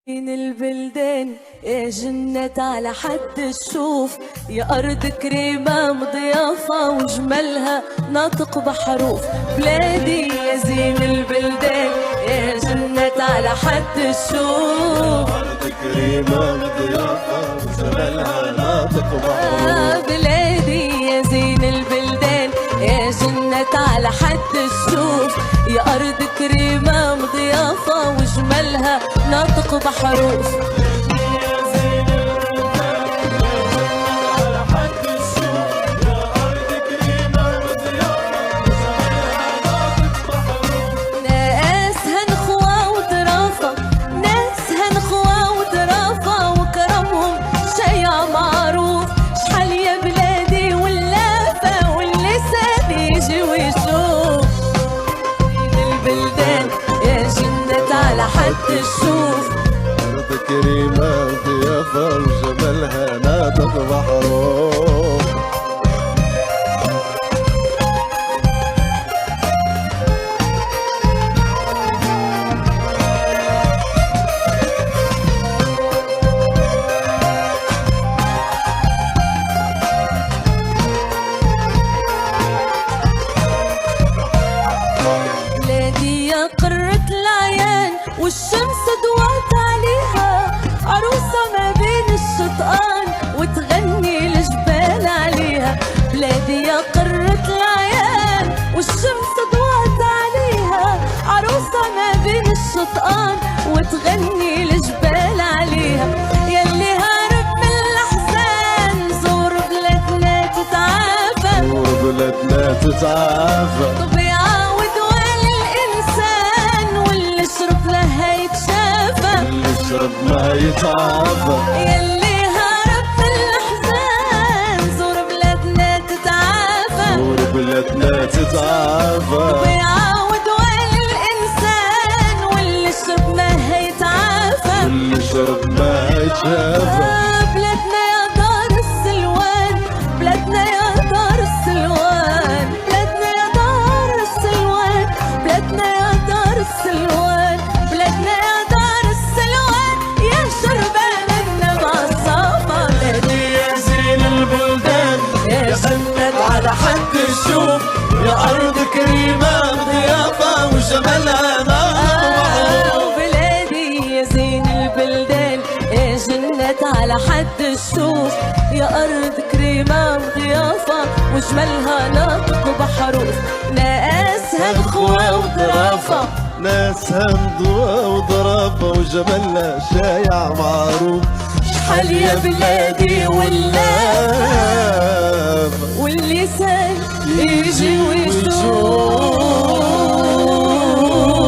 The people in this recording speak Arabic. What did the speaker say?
من البلدان يا جنة على حد الشوف، يا أرض كريمة مضيافة وجمالها ناطق بحروف. بلادي يا زين البلدان يا جنة على حد الشوف، أرض كريمة مضيافة وجمالها ناطق بحروف. بلادي يا زين البلدان يا جنة على حد الشوف، يا أرض كريمة مضيافة وجمالها ناطق بحروف. حد الشوف أرض كريمة ضيافة وجمالها ناطق بحروف. بلادي يا قرة العيان والشمس ضوات عليها، عروسة ما بين الشطآن وتغني الجبال عليها. بلادي يا قرة العيان والشمس ضوات عليها، عروسة ما بين الشطآن وتغني الجبال عليها. يلي هارب من الأحزان زور بلادنا تتعافى، زور بلادنا تتعافى. يشرب ما يتعافى. يلي هارب من الأحزان زور بلادنا تتعافى، زور بلادنا تتعافى. وبيعاود وين الإنسان واللي شرب ما هيتعافى، واللي شرب ما هيتعافى. بلادنا يا دار السلوان، بلادنا يا دار السلوان، بلادنا يا دار السلوان، بلادنا يا دار السلوان، بلادنا يا دار السلوان يا شربان النبع الصافى. بلادي يا زين البلدان يا جنة على حد الشوف، يا أرض كريمة ضيافة وجمالها ناطق. بلادي يا زين البلدان يا جنة على حد الشوف، يا أرض كريمة وضيافة وجمالها ناطق بحروف. ناسها الخوة وظرافة، ناسها مضوى وضرافة وجمالها شايع معروف. شحال يا بلادي واللافة واللسان يجي ويشوف.